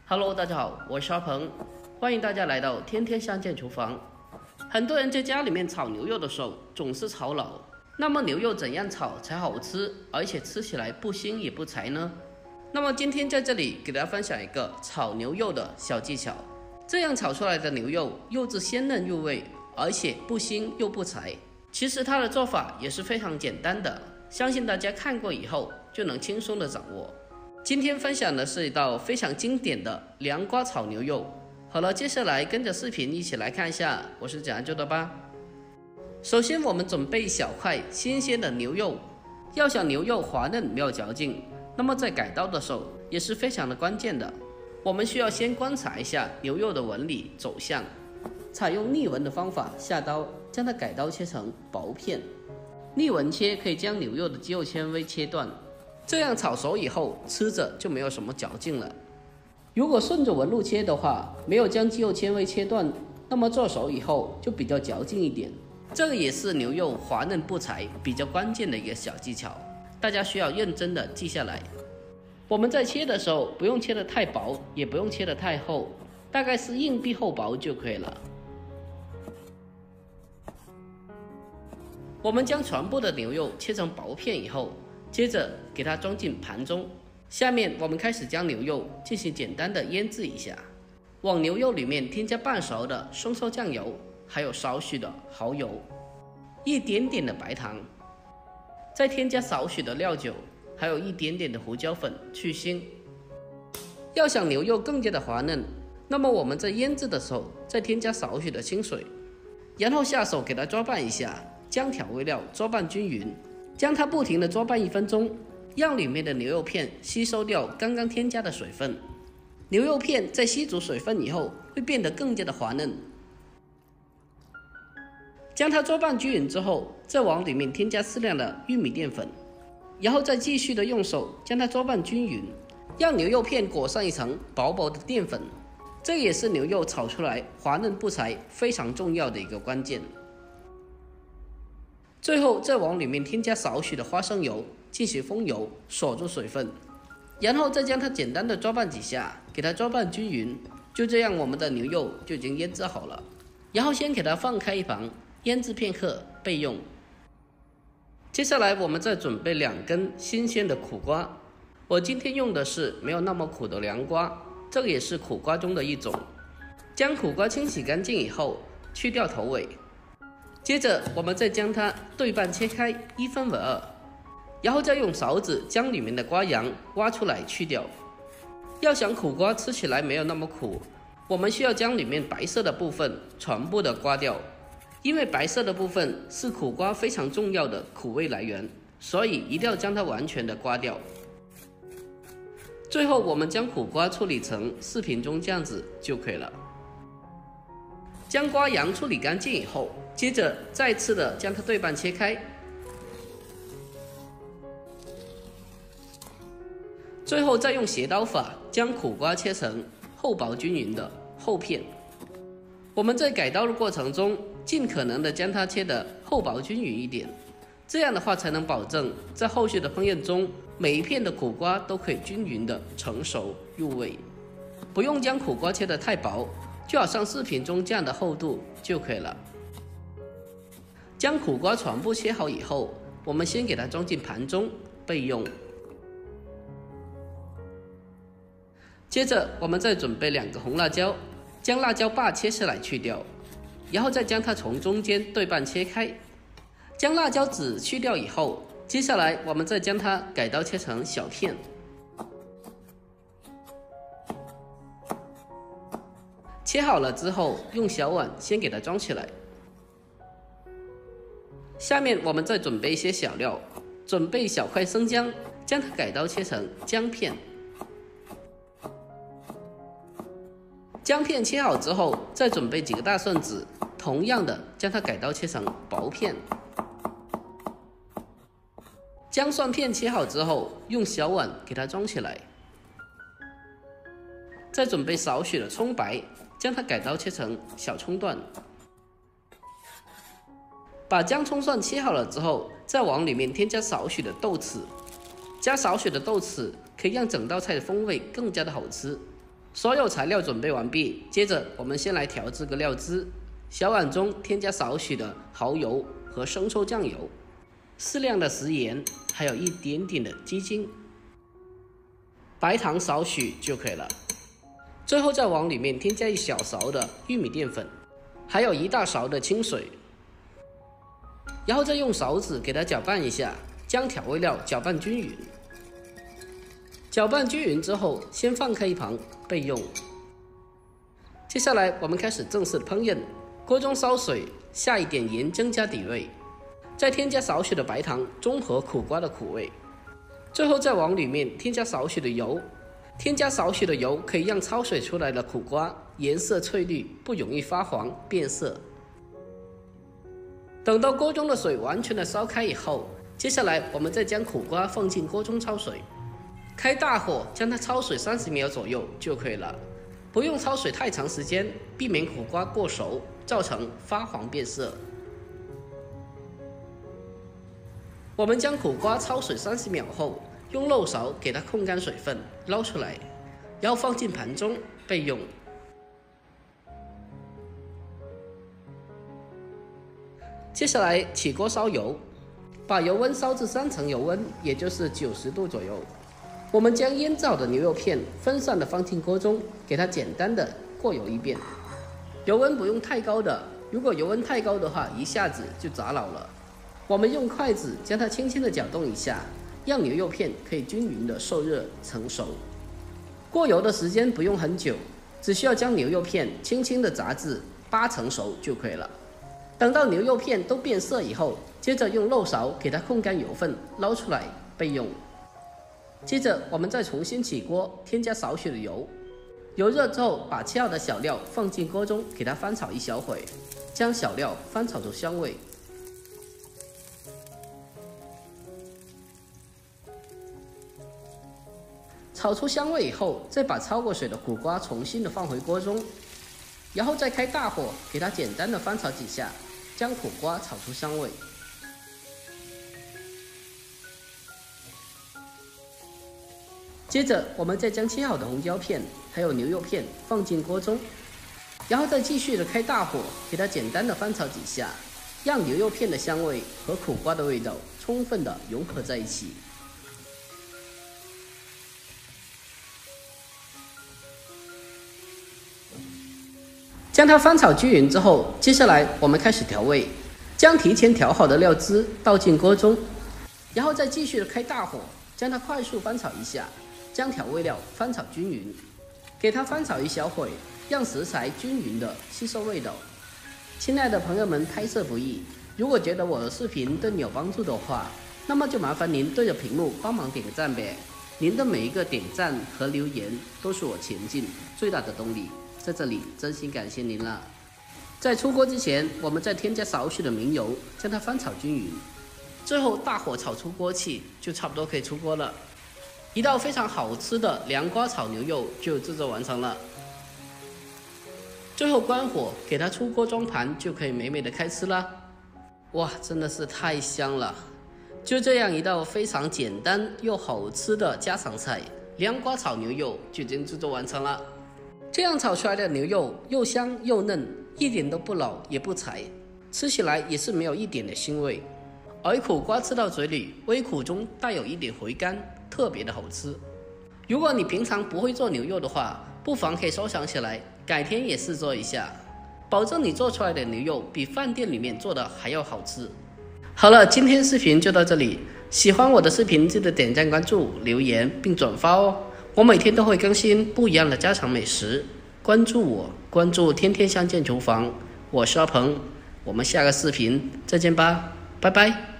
Hello， 大家好，我是阿鹏，欢迎大家来到天天相见厨房。很多人在家里面炒牛肉的时候总是炒老，那么牛肉怎样炒才好吃，而且吃起来不腥也不柴呢？那么今天在这里给大家分享一个炒牛肉的小技巧，这样炒出来的牛肉又是鲜嫩入味，而且不腥又不柴。其实它的做法也是非常简单的，相信大家看过以后就能轻松的掌握。今天分享的是一道非常经典的凉瓜炒牛肉。好了，接下来跟着视频一起来看一下我是怎样做的吧。首先我们准备一小块新鲜的牛肉，要想牛肉滑嫩没有嚼劲，那么在改刀的时候也是非常的关键的。我们需要先观察一下牛肉的纹理走向，采用逆纹的方法下刀，将它改刀切成薄片。逆纹切可以将牛肉的肌肉纤维切断，这样炒熟以后吃着就没有什么嚼劲了。如果顺着纹路切的话，没有将肌肉纤维切断，那么做熟以后就比较嚼劲一点。这个也是牛肉滑嫩不柴比较关键的一个小技巧，大家需要认真的记下来。我们在切的时候不用切得太薄，也不用切得太厚，大概是硬币厚薄就可以了。我们将全部的牛肉切成薄片以后，接着给它装进盘中。下面我们开始将牛肉进行简单的腌制一下，往牛肉里面添加半勺的生抽酱油，还有少许的蚝油，一点点的白糖，再添加少许的料酒，还有一点点的胡椒粉去腥。要想牛肉更加的滑嫩，那么我们在腌制的时候再添加少许的清水，然后下手给它抓拌一下，将调味料抓拌均匀，将它不停的抓拌1分钟，让里面的牛肉片吸收掉刚刚添加的水分。牛肉片在吸足水分以后会变得更加的滑嫩。将它抓拌均匀之后，再往里面添加适量的玉米淀粉，然后再继续的用手将它抓拌均匀，让牛肉片裹上一层薄薄的淀粉。这也是牛肉炒出来滑嫩不柴非常重要的一个关键。最后再往里面添加少许的花生油进行封油，锁住水分，然后再将它简单的抓拌几下，给它抓拌均匀。就这样，我们的牛肉就已经腌制好了。然后先给它放开一旁，腌制片刻备用。接下来我们再准备2根新鲜的苦瓜，我今天用的是没有那么苦的凉瓜，这个也是苦瓜中的一种。将苦瓜清洗干净以后，去掉头尾。接着我们再将它对半切开，1分为2，然后再用勺子将里面的瓜瓤挖出来去掉。要想苦瓜吃起来没有那么苦，我们需要将里面白色的部分全部的刮掉，因为白色的部分是苦瓜非常重要的苦味来源，所以一定要将它完全的刮掉。最后我们将苦瓜处理成视频中这样子就可以了。将瓜瓤处理干净以后，接着再次的将它对半切开，最后再用斜刀法将苦瓜切成厚薄均匀的厚片。我们在改刀的过程中尽可能的将它切得厚薄均匀一点，这样的话才能保证在后续的烹饪中每一片的苦瓜都可以均匀的成熟入味。不用将苦瓜切得太薄，就好像视频中这样的厚度就可以了。将苦瓜全部切好以后，我们先给它装进盘中备用。接着我们再准备2个红辣椒，将辣椒把切下来去掉，然后再将它从中间对半切开。将辣椒籽去掉以后，接下来我们再将它改刀切成小片。切好了之后，用小碗先给它装起来。下面我们再准备一些小料，准备小块生姜，将它改刀切成姜片。姜片切好之后，再准备几个大蒜子，同样的将它改刀切成薄片。将蒜片切好之后，用小碗给它装起来。再准备少许的葱白，将它改刀切成小葱段。把姜葱蒜切好了之后，再往里面添加少许的豆豉，加少许的豆豉可以让整道菜的风味更加的好吃。所有材料准备完毕，接着我们先来调制个料汁。小碗中添加少许的蚝油和生抽酱油，适量的食盐，还有一点点的鸡精，白糖少许就可以了。最后再往里面添加一小勺的玉米淀粉，还有1大勺的清水，然后再用勺子给它搅拌一下，将调味料搅拌均匀。搅拌均匀之后，先放开一旁备用。接下来我们开始正式烹饪。锅中烧水，下一点盐增加底味，再添加少许的白糖，中和苦瓜的苦味。最后再往里面添加少许的油，添加少许的油可以让焯水出来的苦瓜颜色翠绿，不容易发黄变色。等到锅中的水完全的烧开以后，接下来我们再将苦瓜放进锅中焯水，开大火将它焯水30秒左右就可以了，不用焯水太长时间，避免苦瓜过熟，造成发黄变色。我们将苦瓜焯水30秒后，用漏勺给它控干水分，捞出来，然后放进盘中备用。接下来起锅烧油，把油温烧至3成油温，也就是90度左右。我们将腌制好的牛肉片分散的放进锅中，给它简单的过油一遍。油温不用太高的，如果油温太高的话，一下子就炸老了。我们用筷子将它轻轻的搅动一下，让牛肉片可以均匀的受热成熟。过油的时间不用很久，只需要将牛肉片轻轻的炸至8成熟就可以了。等到牛肉片都变色以后，接着用漏勺给它控干油分，捞出来备用。接着我们再重新起锅，添加少许的油。油热之后，把切好的小料放进锅中，给它翻炒一小会，将小料翻炒出香味。炒出香味以后，再把焯过水的苦瓜重新的放回锅中，然后再开大火，给它简单的翻炒几下，将苦瓜炒出香味。接着我们再将切好的红椒片还有牛肉片放进锅中，然后再继续的开大火，给它简单的翻炒几下，让牛肉片的香味和苦瓜的味道充分的融合在一起。将它翻炒均匀之后，接下来我们开始调味，将提前调好的料汁倒进锅中，然后再继续的开大火，将它快速翻炒一下，将调味料翻炒均匀，给它翻炒一小会，让食材均匀的吸收味道。亲爱的朋友们，拍摄不易，如果觉得我的视频对你有帮助的话，那么就麻烦您对着屏幕帮忙点个赞呗。您的每一个点赞和留言都是我前进最大的动力，在这里真心感谢您了。在出锅之前，我们再添加少许的明油，将它翻炒均匀，最后大火炒出锅气，就差不多可以出锅了。一道非常好吃的凉瓜炒牛肉就制作完成了。最后关火，给它出锅装盘，就可以美美的开吃啦。哇，真的是太香了！就这样一道非常简单又好吃的家常菜，凉瓜炒牛肉就已经制作完成了。这样炒出来的牛肉又香又嫩，一点都不老也不柴，吃起来也是没有一点的腥味。而苦瓜吃到嘴里，微苦中带有一点回甘，特别的好吃。如果你平常不会做牛肉的话，不妨可以收藏起来，改天也试做一下，保证你做出来的牛肉比饭店里面做的还要好吃。好了，今天视频就到这里，喜欢我的视频记得点赞、关注、留言并转发哦。我每天都会更新不一样的家常美食，关注我，关注天天相见厨房，我是阿鹏，我们下个视频再见吧，拜拜。